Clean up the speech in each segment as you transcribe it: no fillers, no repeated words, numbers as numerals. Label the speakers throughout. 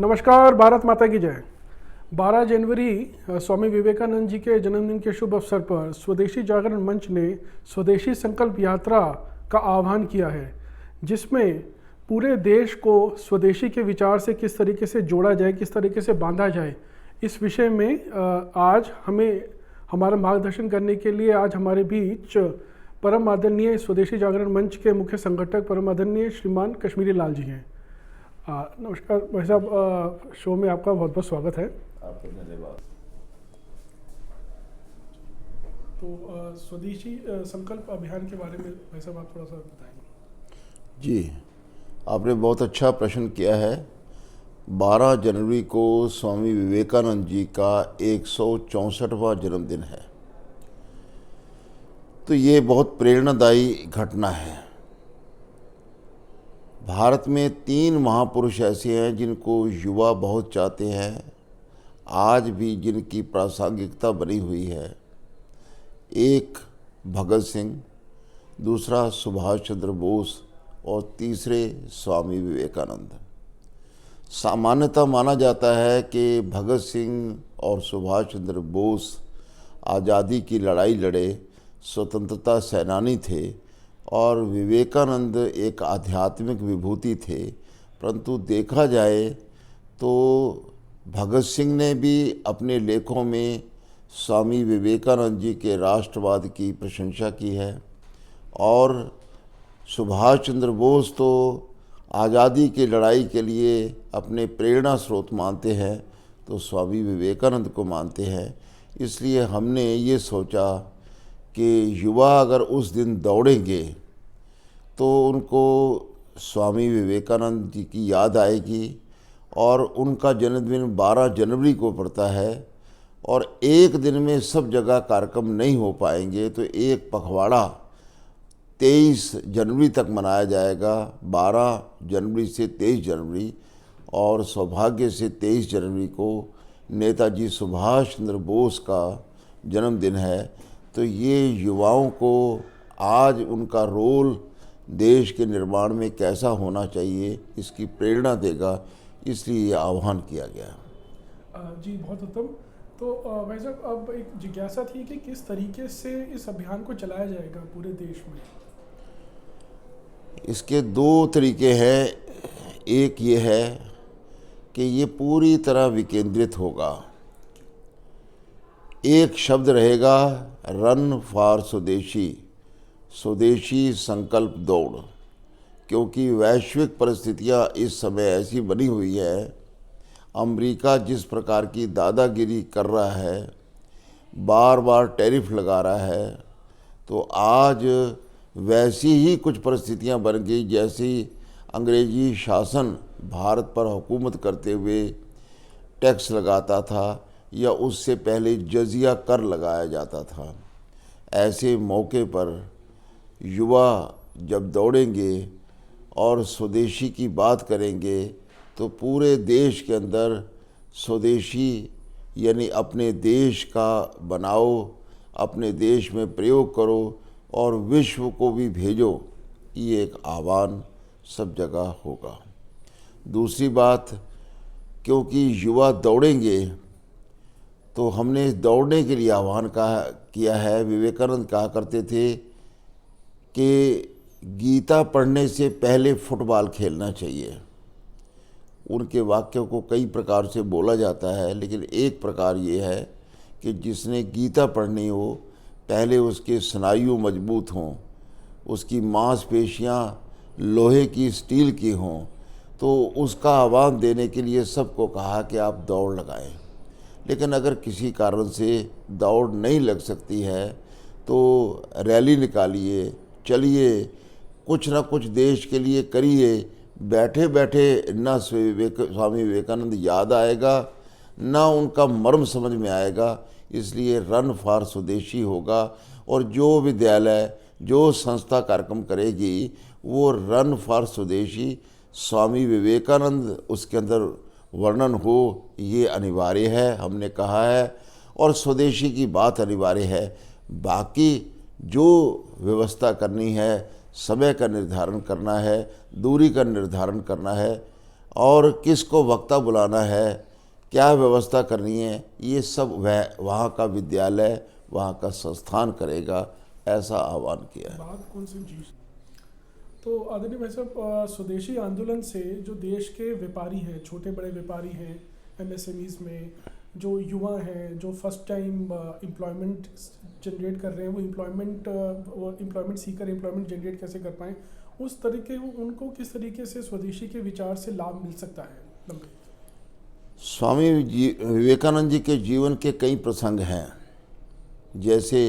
Speaker 1: नमस्कार, भारत माता की जय। 12 जनवरी स्वामी विवेकानंद जी के जन्मदिन के शुभ अवसर पर स्वदेशी जागरण मंच ने स्वदेशी संकल्प यात्रा का आह्वान किया है, जिसमें पूरे देश को स्वदेशी के विचार से किस तरीके से जोड़ा जाए, किस तरीके से बांधा जाए, इस विषय में आज हमें हमारा मार्गदर्शन करने के लिए आज हमारे बीच परम आदरणीय स्वदेशी जागरण मंच के मुख्य संगठक परम आदरणीय श्रीमान कश्मीरी लाल जी हैं। नमस्कार भाई साहब, शो में आपका बहुत बहुत स्वागत है।
Speaker 2: आपको धन्यवाद।
Speaker 1: तो स्वदेशी संकल्प अभियान के बारे में भाई साहब आप थोड़ा सा बताएंगे।
Speaker 2: जी, आपने बहुत अच्छा प्रश्न किया है। 12 जनवरी को स्वामी विवेकानंद जी का 164वां जन्मदिन है, तो ये बहुत प्रेरणादायी घटना है। भारत में 3 महापुरुष ऐसे हैं जिनको युवा बहुत चाहते हैं, आज भी जिनकी प्रासंगिकता बनी हुई है। एक भगत सिंह, दूसरा सुभाष चंद्र बोस और तीसरे स्वामी विवेकानंद। सामान्यतः माना जाता है कि भगत सिंह और सुभाष चंद्र बोस आज़ादी की लड़ाई लड़े स्वतंत्रता सेनानी थे और विवेकानंद एक आध्यात्मिक विभूति थे, परंतु देखा जाए तो भगत सिंह ने भी अपने लेखों में स्वामी विवेकानंद जी के राष्ट्रवाद की प्रशंसा की है और सुभाष चंद्र बोस तो आज़ादी की लड़ाई के लिए अपने प्रेरणा स्रोत मानते हैं, तो स्वामी विवेकानंद को मानते हैं। इसलिए हमने ये सोचा कि युवा अगर उस दिन दौड़ेंगे तो उनको स्वामी विवेकानंद जी की याद आएगी और उनका जन्मदिन 12 जनवरी को पड़ता है और एक दिन में सब जगह कार्यक्रम नहीं हो पाएंगे, तो एक पखवाड़ा 23 जनवरी तक मनाया जाएगा। 12 जनवरी से 23 जनवरी और सौभाग्य से 23 जनवरी को नेताजी सुभाष चंद्र बोस का जन्मदिन है। तो ये युवाओं को आज उनका रोल देश के निर्माण में कैसा होना चाहिए इसकी प्रेरणा देगा, इसलिए ये आह्वान किया गया।
Speaker 1: जी बहुत उत्तम। तो भाई साहब अब एक जिज्ञासा थी कि किस तरीके से इस अभियान को चलाया जाएगा पूरे देश में।
Speaker 2: इसके 2 तरीके हैं। एक ये है कि ये पूरी तरह विकेंद्रित होगा। एक शब्द रहेगा रन फॉर स्वदेशी, स्वदेशी संकल्प दौड़, क्योंकि वैश्विक परिस्थितियां इस समय ऐसी बनी हुई है। अमेरिका जिस प्रकार की दादागिरी कर रहा है, बार बार टैरिफ लगा रहा है, तो आज वैसी ही कुछ परिस्थितियां बन गई जैसी अंग्रेजी शासन भारत पर हुकूमत करते हुए टैक्स लगाता था या उससे पहले जजिया कर लगाया जाता था। ऐसे मौके पर युवा जब दौड़ेंगे और स्वदेशी की बात करेंगे तो पूरे देश के अंदर स्वदेशी यानी अपने देश का बनाओ, अपने देश में प्रयोग करो और विश्व को भी भेजो, ये एक आह्वान सब जगह होगा। दूसरी बात, क्योंकि युवा दौड़ेंगे तो हमने दौड़ने के लिए आह्वान किया है। विवेकानंद कहा करते थे कि गीता पढ़ने से पहले फुटबॉल खेलना चाहिए। उनके वाक्यों को कई प्रकार से बोला जाता है, लेकिन एक प्रकार ये है कि जिसने गीता पढ़नी हो पहले उसके स्नायु मजबूत हों, उसकी मांसपेशियां लोहे की स्टील की हों, तो उसका आह्वान देने के लिए सबको कहा कि आप दौड़ लगाएं। लेकिन अगर किसी कारण से दौड़ नहीं लग सकती है तो रैली निकालिए, चलिए, कुछ ना कुछ देश के लिए करिए। बैठे बैठे ना स्वामी विवेकानंद याद आएगा, ना उनका मर्म समझ में आएगा। इसलिए रन फॉर स्वदेशी होगा और जो विद्यालय, जो संस्था कार्यक्रम करेगी वो रन फॉर स्वदेशी, स्वामी विवेकानंद उसके अंदर वर्णन हो, ये अनिवार्य है, हमने कहा है। और स्वदेशी की बात अनिवार्य है। बाकी जो व्यवस्था करनी है, समय का निर्धारण करना है, दूरी का निर्धारण करना है और किसको वक्ता बुलाना है, क्या व्यवस्था करनी है, ये सब वह वहाँ का विद्यालय, वहाँ का संस्थान करेगा, ऐसा आह्वान किया है।
Speaker 1: बात कौन सी चीज़? तो आदरणीय भाई साहब, स्वदेशी आंदोलन से जो देश के व्यापारी हैं, छोटे बड़े व्यापारी हैं, एमएसएमईज में जो युवा हैं, जो फर्स्ट टाइम एम्प्लॉयमेंट जनरेट कर रहे हैं, वो एम्प्लॉयमेंट सीकर एम्प्लॉयमेंट जनरेट कैसे कर पाएँ, उस तरीके उनको किस तरीके से स्वदेशी के विचार से लाभ मिल सकता है?
Speaker 2: स्वामी विवेकानंद जी के जीवन के कई प्रसंग हैं। जैसे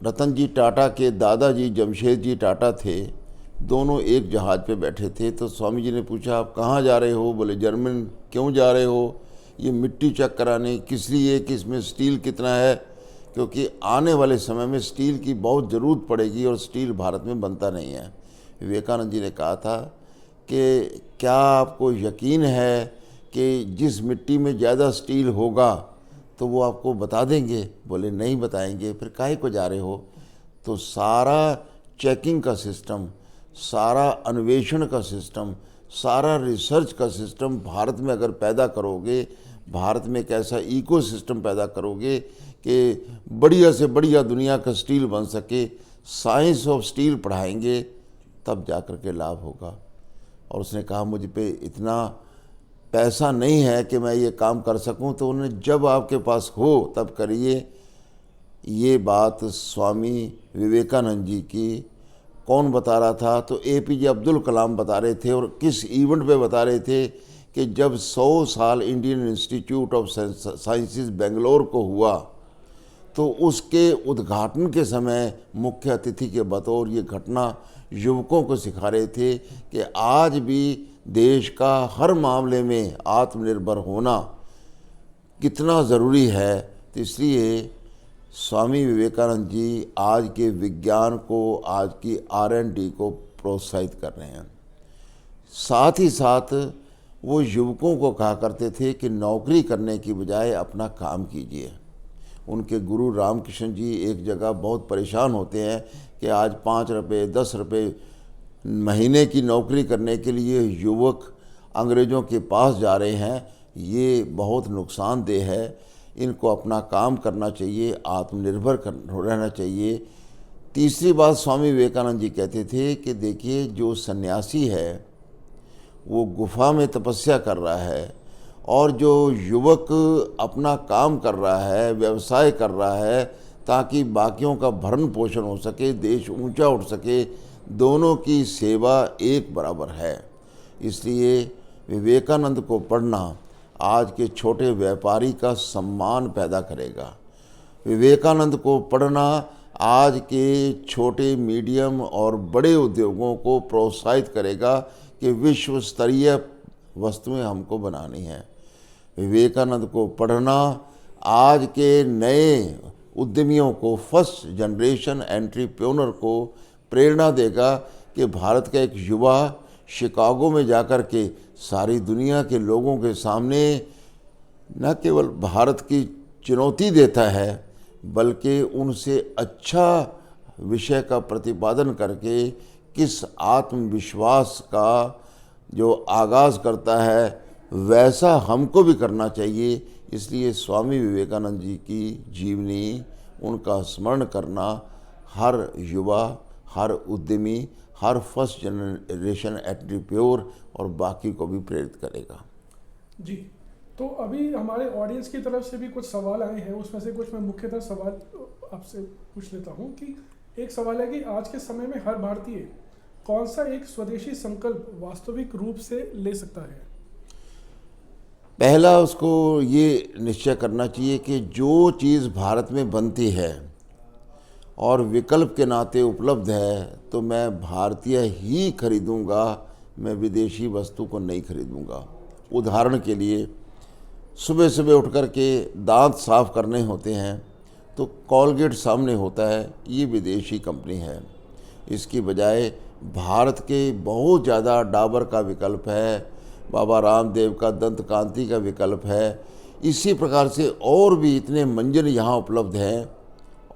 Speaker 2: रतन जी टाटा के दादाजी जमशेद जी टाटा थे, दोनों एक जहाज़ पे बैठे थे। तो स्वामी जी ने पूछा, आप कहाँ जा रहे हो? बोले जर्मन। क्यों जा रहे हो? ये मिट्टी चेक कराने। किस लिए? कि इसमें स्टील कितना है, क्योंकि आने वाले समय में स्टील की बहुत ज़रूरत पड़ेगी और स्टील भारत में बनता नहीं है। विवेकानंद जी ने कहा था कि क्या आपको यकीन है कि जिस मिट्टी में ज़्यादा स्टील होगा तो वो आपको बता देंगे? बोले नहीं बताएंगे। फिर काहे को जा रहे हो? तो सारा चेकिंग का सिस्टम, सारा अन्वेषण का सिस्टम, सारा रिसर्च का सिस्टम भारत में अगर पैदा करोगे, भारत में एक ऐसा इकोसिस्टम पैदा करोगे कि बढ़िया से बढ़िया दुनिया का स्टील बन सके, साइंस ऑफ स्टील पढ़ाएंगे, तब जाकर के लाभ होगा। और उसने कहा मुझ पे इतना पैसा नहीं है कि मैं ये काम कर सकूं। तो उन्हें जब आपके पास हो तब करिए। ये बात स्वामी विवेकानंद जी की कौन बता रहा था? तो एपीजे अब्दुल कलाम बता रहे थे। और किस इवेंट पे बता रहे थे? कि जब 100 साल Indian institute of sciences Bangalore को हुआ, तो उसके उद्घाटन के समय मुख्य अतिथि के बतौर ये घटना युवकों को सिखा रहे थे कि आज भी देश का हर मामले में आत्मनिर्भर होना कितना ज़रूरी है। तो इसलिए स्वामी विवेकानंद जी आज के विज्ञान को, आज की R&D को प्रोत्साहित कर रहे हैं। साथ ही साथ वो युवकों को कहा करते थे कि नौकरी करने की बजाय अपना काम कीजिए। उनके गुरु रामकृष्ण जी एक जगह बहुत परेशान होते हैं कि आज 5 रुपये 10 रुपये महीने की नौकरी करने के लिए युवक अंग्रेज़ों के पास जा रहे हैं। ये बहुत नुकसानदेह है। इनको अपना काम करना चाहिए, आत्मनिर्भर रहना चाहिए। तीसरी बात स्वामी विवेकानंद जी कहते थे कि देखिए, जो सन्यासी है वो गुफा में तपस्या कर रहा है, और जो युवक अपना काम कर रहा है, व्यवसाय कर रहा है, ताकि बाकियों का भरण पोषण हो सके, देश ऊंचा उठ सके, दोनों की सेवा एक बराबर है। इसलिए विवेकानंद को पढ़ना आज के छोटे व्यापारी का सम्मान पैदा करेगा। विवेकानंद को पढ़ना आज के छोटे, मीडियम और बड़े उद्योगों को प्रोत्साहित करेगा कि विश्व स्तरीय वस्तुएं हमको बनानी हैं। विवेकानंद को पढ़ना आज के नए उद्यमियों को, फर्स्ट जनरेशन एंटरप्रेन्योर को प्रेरणा देगा कि भारत का एक युवा शिकागो में जाकर के सारी दुनिया के लोगों के सामने न केवल भारत की चुनौती देता है, बल्कि उनसे अच्छा विषय का प्रतिपादन करके किस आत्मविश्वास का जो आगाज़ करता है, वैसा हमको भी करना चाहिए। इसलिए स्वामी विवेकानंद जी की जीवनी, उनका स्मरण करना हर युवा, हर उद्यमी, हर फर्स्ट जनरेशन एंटरप्रेन्योर और बाकी को भी प्रेरित करेगा।
Speaker 1: जी, तो अभी हमारे ऑडियंस की तरफ से भी कुछ सवाल आए हैं, उसमें से कुछ मैं मुख्यतः सवाल आपसे पूछ लेता हूं। कि एक सवाल है कि आज के समय में हर भारतीय कौन सा एक स्वदेशी संकल्प वास्तविक रूप से ले सकता है?
Speaker 2: पहला, उसको ये निश्चय करना चाहिए कि जो चीज़ भारत में बनती है और विकल्प के नाते उपलब्ध है, तो मैं भारतीय ही खरीदूंगा, मैं विदेशी वस्तु को नहीं खरीदूंगा। उदाहरण के लिए, सुबह सुबह उठ कर के दांत साफ करने होते हैं तो कॉलगेट सामने होता है, ये विदेशी कंपनी है। इसकी बजाय भारत के बहुत ज़्यादा डाबर का विकल्प है, बाबा रामदेव का दंत कांति का विकल्प है। इसी प्रकार से और भी इतने मंजन यहाँ उपलब्ध हैं,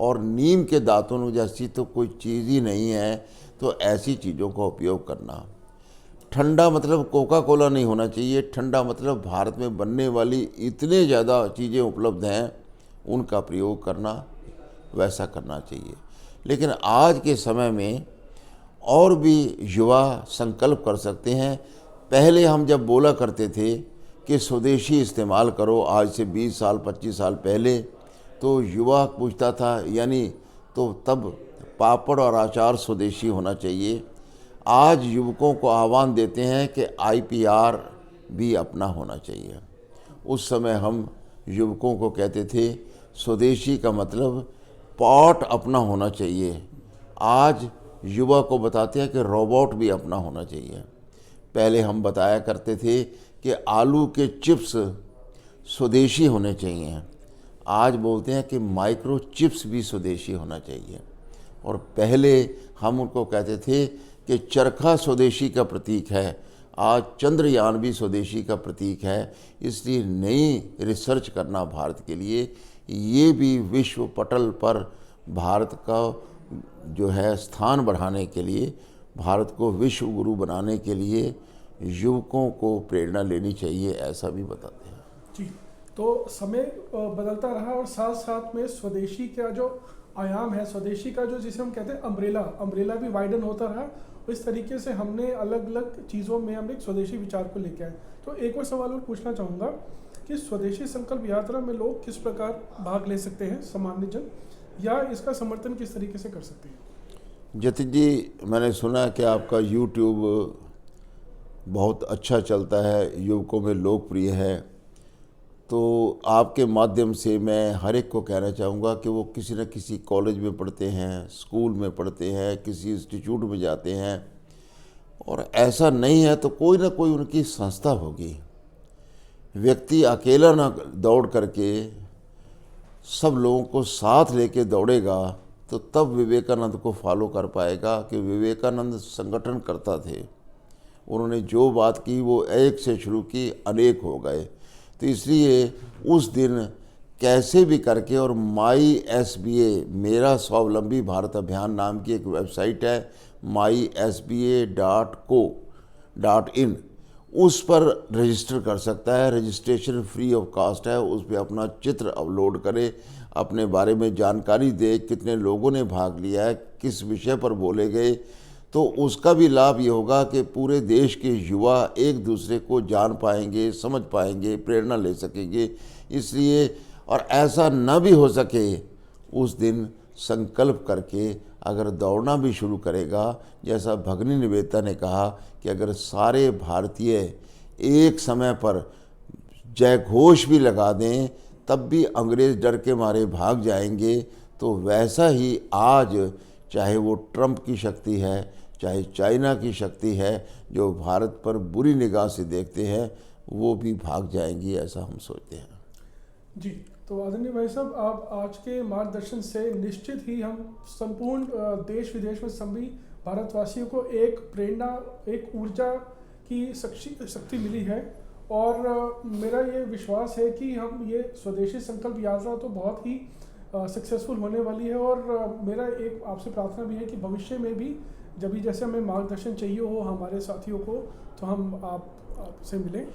Speaker 2: और नीम के दातुन जैसी तो कोई चीज़ ही नहीं है। तो ऐसी चीज़ों का उपयोग करना। ठंडा मतलब कोका कोला नहीं होना चाहिए, ठंडा मतलब भारत में बनने वाली इतने ज़्यादा चीज़ें उपलब्ध हैं उनका प्रयोग करना, वैसा करना चाहिए। लेकिन आज के समय में और भी युवा संकल्प कर सकते हैं। पहले हम जब बोला करते थे कि स्वदेशी इस्तेमाल करो, आज से 20 साल 25 साल पहले, तो युवा पूछता था यानी, तो तब पापड़ और अचार स्वदेशी होना चाहिए। आज युवकों को आह्वान देते हैं कि IPR भी अपना होना चाहिए। उस समय हम युवकों को कहते थे स्वदेशी का मतलब पॉट अपना होना चाहिए। आज युवा को बताते हैं कि रोबोट भी अपना होना चाहिए। पहले हम बताया करते थे कि आलू के चिप्स स्वदेशी होने चाहिए, आज बोलते हैं कि माइक्रो चिप्स भी स्वदेशी होना चाहिए। और पहले हम उनको कहते थे कि चरखा स्वदेशी का प्रतीक है, आज चंद्रयान भी स्वदेशी का प्रतीक है। इसलिए नई रिसर्च करना भारत के लिए, ये भी विश्व पटल पर भारत का जो है स्थान बढ़ाने के लिए, भारत को विश्व गुरु बनाने के लिए युवकों को प्रेरणा लेनी चाहिए, ऐसा भी बताते हैं।
Speaker 1: जी, तो समय बदलता रहा और साथ साथ में स्वदेशी का जो आयाम है, स्वदेशी का जो जिसे हम कहते हैं अम्ब्रेला भी वाइडन होता रहा। इस तरीके से हमने अलग अलग चीज़ों में हम एक स्वदेशी विचार को लेके आए। तो एक और सवाल और पूछना चाहूँगा कि स्वदेशी संकल्प यात्रा में लोग किस प्रकार भाग ले सकते हैं, सामान्य जन, या इसका समर्थन किस तरीके से कर सकते हैं?
Speaker 2: जतिन जी, मैंने सुना कि आपका YouTube बहुत अच्छा चलता है, युवकों में लोकप्रिय है, तो आपके माध्यम से मैं हर एक को कहना चाहूँगा कि वो किसी न किसी कॉलेज में पढ़ते हैं, स्कूल में पढ़ते हैं, किसी इंस्टीट्यूट में जाते हैं, और ऐसा नहीं है तो कोई ना कोई उनकी संस्था होगी। व्यक्ति अकेला ना दौड़ करके सब लोगों को साथ लेके दौड़ेगा तो तब विवेकानंद को फॉलो कर पाएगा। कि विवेकानंद संगठन करता थे, उन्होंने जो बात की वो एक से शुरू की, अनेक हो गए। तो इसलिए उस दिन कैसे भी करके, और MySBA मेरा स्वावलंबी भारत अभियान नाम की एक वेबसाइट है, mysba.co.in, उस पर रजिस्टर कर सकता है। रजिस्ट्रेशन फ्री ऑफ कास्ट है, उस पर अपना चित्र अपलोड करे, अपने बारे में जानकारी दे, कितने लोगों ने भाग लिया है, किस विषय पर बोले गए, तो उसका भी लाभ ये होगा कि पूरे देश के युवा एक दूसरे को जान पाएंगे, समझ पाएंगे, प्रेरणा ले सकेंगे। इसलिए, और ऐसा न भी हो सके, उस दिन संकल्प करके अगर दौड़ना भी शुरू करेगा, जैसा भगिनी निवेदिता ने कहा कि अगर सारे भारतीय एक समय पर जय घोष भी लगा दें तब भी अंग्रेज़ डर के मारे भाग जाएंगे। तो वैसा ही आज चाहे वो ट्रंप की शक्ति है, चाहे चाइना की शक्ति है, जो भारत पर बुरी निगाह से देखते हैं, वो भी भाग जाएंगी, ऐसा हम सोचते हैं।
Speaker 1: जी, तो आदरणीय भाई साहब, आप आज के मार्गदर्शन से निश्चित ही हम संपूर्ण देश विदेश में सभी भारतवासियों को एक प्रेरणा, एक ऊर्जा की शक्ति मिली है। और मेरा ये विश्वास है कि हम ये स्वदेशी संकल्प यात्रा तो बहुत ही सक्सेसफुल होने वाली है। और मेरा एक आपसे प्रार्थना भी है कि भविष्य में भी जब भी जैसे हमें मार्गदर्शन चाहिए हो हमारे साथियों को, तो हम आपसे मिलें।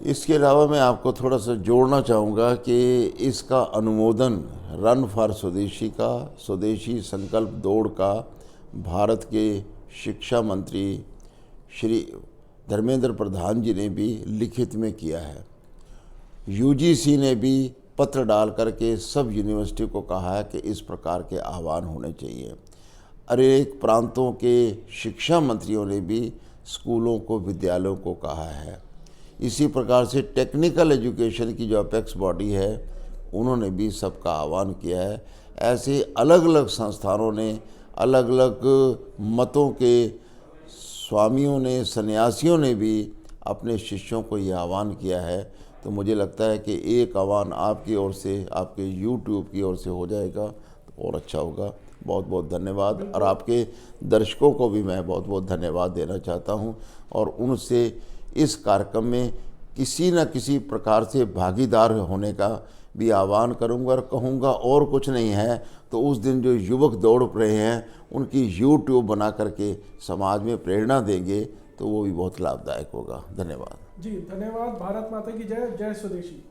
Speaker 2: इसके अलावा मैं आपको थोड़ा सा जोड़ना चाहूँगा कि इसका अनुमोदन रन फॉर स्वदेशी का, स्वदेशी संकल्प दौड़ का, भारत के शिक्षा मंत्री श्री धर्मेंद्र प्रधान जी ने भी लिखित में किया है। UGC ने भी पत्र डाल करके सब यूनिवर्सिटी को कहा है कि इस प्रकार के आह्वान होने चाहिए। अनेक प्रांतों के शिक्षा मंत्रियों ने भी स्कूलों को, विद्यालयों को कहा है। इसी प्रकार से टेक्निकल एजुकेशन की जो अपेक्स बॉडी है, उन्होंने भी सबका आह्वान किया है। ऐसे अलग अलग संस्थानों ने, अलग अलग मतों के स्वामियों ने, सन्यासियों ने भी अपने शिष्यों को ये आह्वान किया है। तो मुझे लगता है कि एक आह्वान आपकी ओर से, आपके YouTube की ओर से हो जाएगा तो और अच्छा होगा। बहुत बहुत धन्यवाद। और आपके दर्शकों को भी मैं बहुत बहुत धन्यवाद देना चाहता हूं, और उनसे इस कार्यक्रम में किसी न किसी प्रकार से भागीदार होने का भी आह्वान करूंगा। और कहूंगा और कुछ नहीं है तो उस दिन जो युवक दौड़ रहे हैं उनकी YouTube बना करके समाज में प्रेरणा देंगे तो वो भी बहुत लाभदायक होगा। धन्यवाद।
Speaker 1: जी धन्यवाद। भारत माता की जय। जय स्वदेशी।